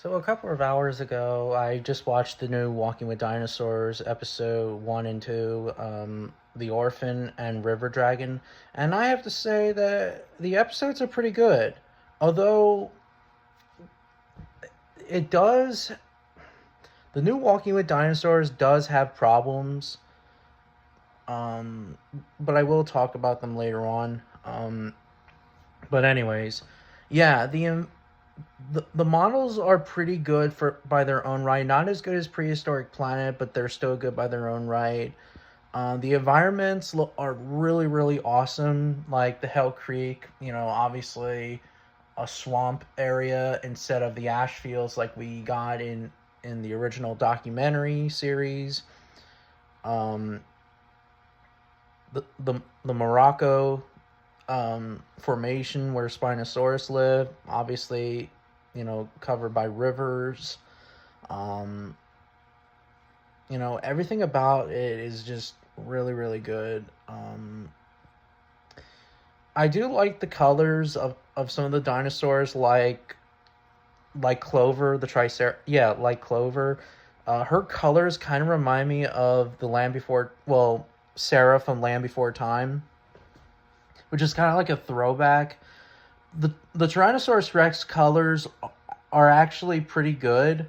So a couple of hours ago, I just watched the new Walking with Dinosaurs episode 1 and 2, The Orphan and River Dragon, and I have to say that the episodes are pretty good. Although it does, the new Walking with Dinosaurs does have problems, um, but I will talk about them later on. But anyways, yeah, the models are pretty good for by their own right. Not as good as Prehistoric Planet, but they're still good by their own right. The environments are really really awesome, like the Hell Creek. Obviously a swamp area instead of the ash fields like we got in the original documentary series. Um, the Morocco formation where Spinosaurus lived, obviously, covered by rivers. Um, everything about it is just really, really good. I do like the colors of some of the dinosaurs, like Clover, the Tricer. Yeah, like Clover. Her colors kind of remind me of the Land Before. Well, Sarah from Land Before Time, which is kind of like a throwback. The Tyrannosaurus Rex colors are actually pretty good.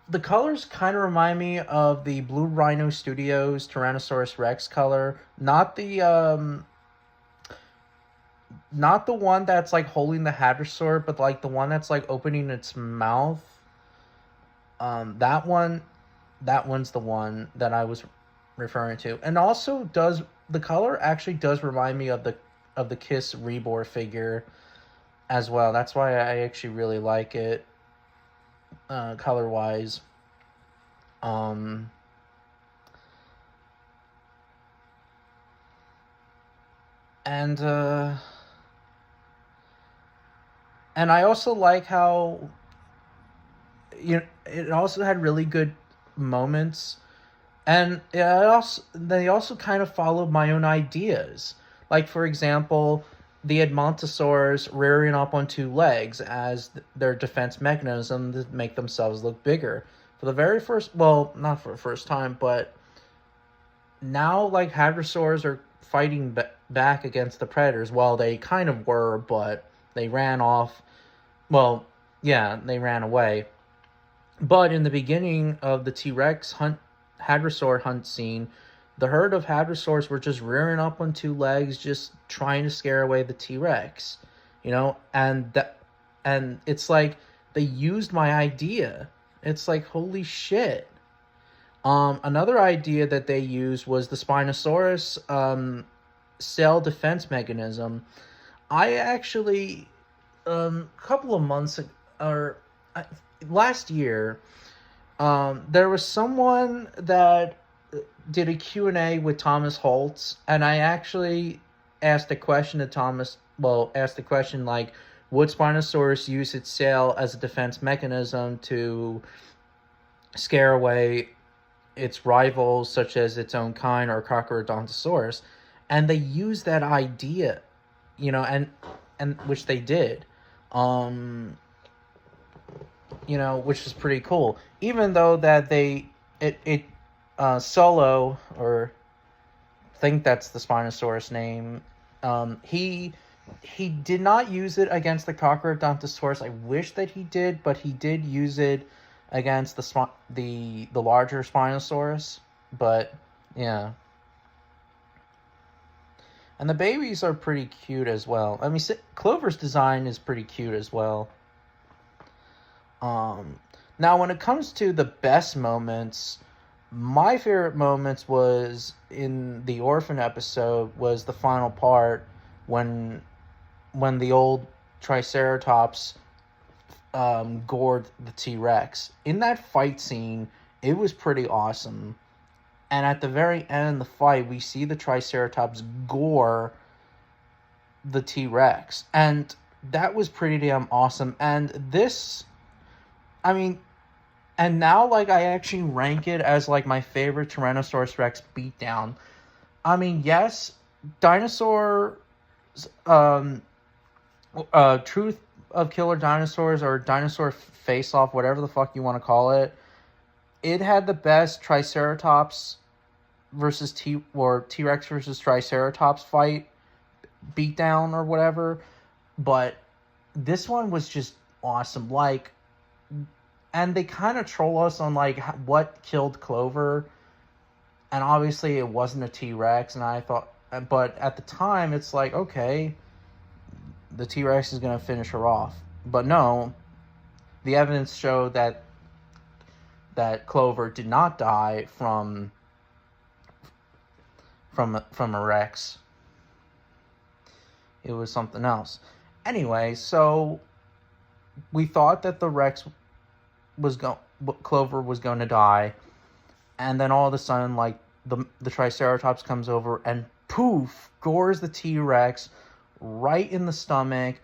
The colors kind of remind me of the Blue Rhino Studios Tyrannosaurus Rex color, not the one that's like holding the hadrosaur, but like the one that's like opening its mouth. That one, that one's the one that I was referring to, and also does the color actually does remind me of the Kiss Reborn figure as well. That's why I actually really like it, color wise. Um, and and I also like how it also had really good moments, and they also kind of followed my own ideas. Like for example, the Edmontosaurs rearing up on two legs as their defense mechanism to make themselves look bigger. For the very first, well, not for the first time, but now like hadrosaurs are fighting back against the predators. Well, they kind of were, but they ran off. Well, yeah, they ran away. But in the beginning of the T Rex hunt, hadrosaur hunt scene, the herd of hadrosaurs were just rearing up on two legs, just trying to scare away the T Rex. And it's like they used my idea. It's like holy shit. Another idea that they used was the Spinosaurus cell defense mechanism. I actually, a couple of months or last year, there was someone that did a Q&A with Thomas Holtz, and I actually asked a question to Thomas. Well, asked the question like, would Spinosaurus use its sail as a defense mechanism to scare away its rivals, such as its own kind or Carcharodontosaurus? And they used that idea, and which they did, which is pretty cool. Even though that Solo, or I think that's the Spinosaurus name, he did not use it against the Carcharodontosaurus. I wish that he did, but he did use it against the larger Spinosaurus. But yeah, and the babies are pretty cute as well. I mean, Clover's design is pretty cute as well. Now when it comes to the best moments, my favorite moments was in the orphan episode, was the final part when the old Triceratops gored the T-Rex. In that fight scene, it was pretty awesome. And at the very end of the fight, we see the Triceratops gore the T-Rex. And that was pretty damn awesome. And this, I mean, and now like I actually rank it as like my favorite Tyrannosaurus Rex beatdown. I mean, yes, dinosaur truth of Killer Dinosaurs, or Dinosaur Face Off, whatever the fuck you want to call it, it had the best Triceratops versus T-Rex versus Triceratops fight, beatdown or whatever. But this one was just awesome. Like, and they kind of troll us on like what killed Clover, and obviously it wasn't a T-Rex. And I thought, but at the time, it's like, okay, the T-Rex is gonna finish her off. But no, the evidence showed that Clover did not die from a Rex. It was something else. Anyway, so we thought that the Rex Clover was going to die, and then all of a sudden, like, the Triceratops comes over and poof, gores the T-Rex right in the stomach.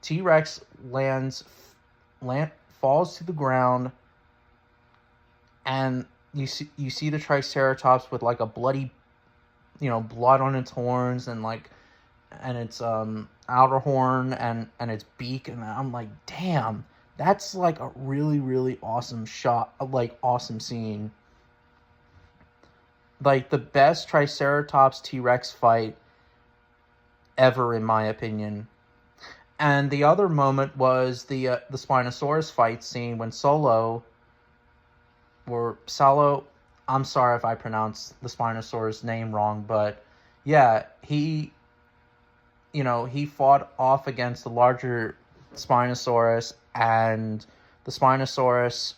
T-Rex falls to the ground, and you see the Triceratops with like a bloody, blood on its horns and its outer horn and its beak, and I'm like, damn, that's like a really, really awesome shot, like awesome scene. Like the best Triceratops T-Rex fight ever, in my opinion. And the other moment was the Spinosaurus fight scene when Solo, I'm sorry if I pronounced the Spinosaurus name wrong, but yeah, he fought off against the larger Spinosaurus, and the Spinosaurus,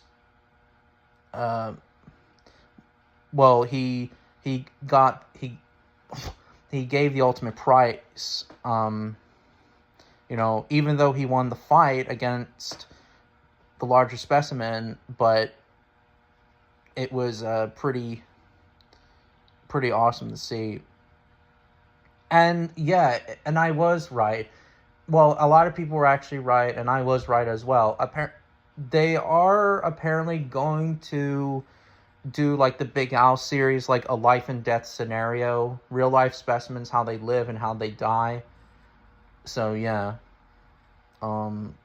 he gave the ultimate prize. Even though he won the fight against the larger specimen, but it was pretty awesome to see. And yeah, and I was right. Well, a lot of people were actually right, and I was right as well. They are apparently going to do like the Big Al series, like a life and death scenario, real life specimens, how they live and how they die. So yeah. But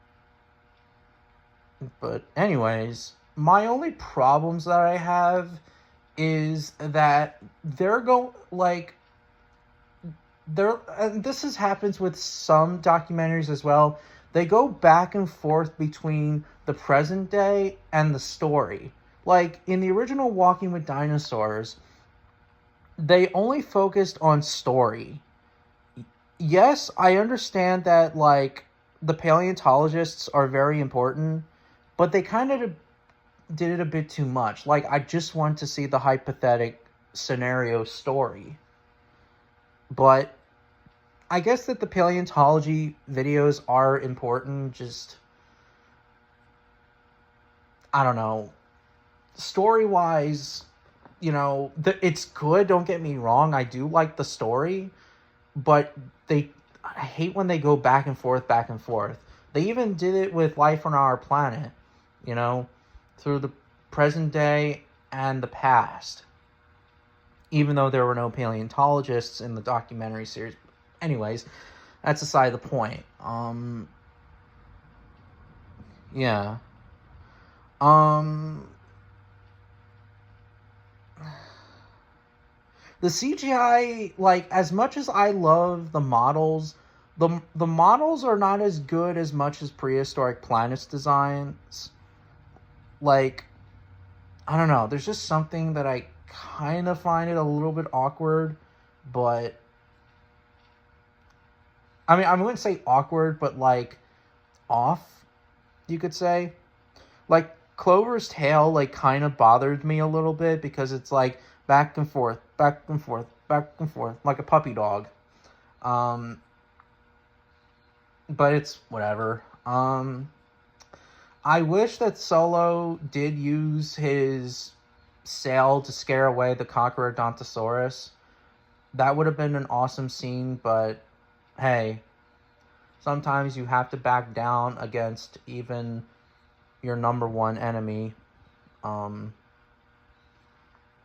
anyways, my only problems that I have is that and this happens with some documentaries as well. They go back and forth between the present day and the story. Like in the original Walking with Dinosaurs, they only focused on story. Yes, I understand that like the paleontologists are very important, but they kind of did it a bit too much. Like, I just want to see the hypothetical scenario story. But I guess that the paleontology videos are important, just, I don't know. Story-wise, it's good, don't get me wrong. I do like the story, but I hate when they go back and forth. They even did it with Life on Our Planet, through the present day and the past. Even though there were no paleontologists in the documentary series. Anyways, that's aside the point. Yeah. The CGI, like, as much as I love the models, the models are not as good as much as Prehistoric Planet's designs. Like, I don't know, there's just something that I kind of find it a little bit awkward, but I mean, I wouldn't say awkward, but like off, you could say. Like Clover's tail like kind of bothered me a little bit because it's like back and forth, back and forth, back and forth, like a puppy dog. But it's whatever. I wish that Solo did use his sail to scare away the Conqueror-Dontosaurus. That would have been an awesome scene, but hey, sometimes you have to back down against even your number one enemy. But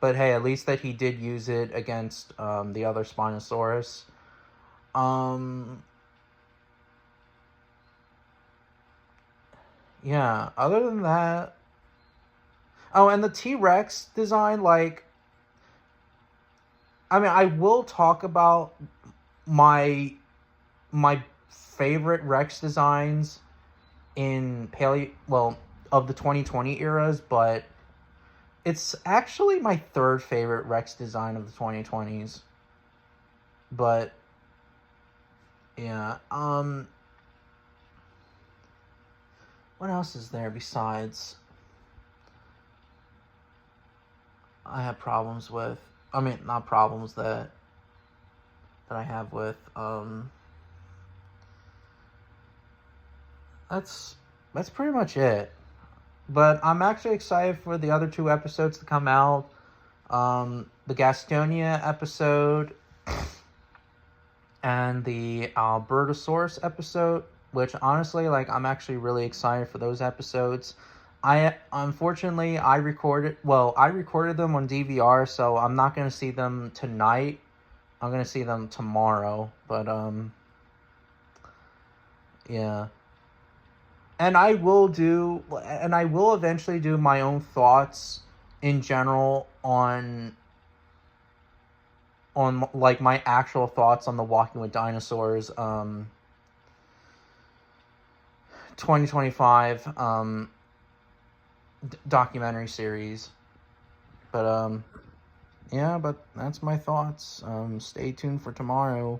hey, at least that he did use it against the other Spinosaurus. Yeah, other than that, oh, and the T-Rex design, like, I mean, I will talk about my my favorite Rex designs in of the 2020 eras, but it's actually my third favorite Rex design of the 2020s. But yeah, what else is there besides I have problems with? I mean, not problems that I have with. That's that's pretty much it. But I'm actually excited for the other two episodes to come out. The Gastonia episode and the Albertosaurus episode, which honestly, like, I'm actually really excited for those episodes. I recorded them on DVR, so I'm not gonna see them tonight. I'm gonna see them tomorrow. But yeah. And I will eventually do my own thoughts in general on like my actual thoughts on the Walking with Dinosaurs 2025 documentary series. But yeah, but that's my thoughts. Stay tuned for tomorrow.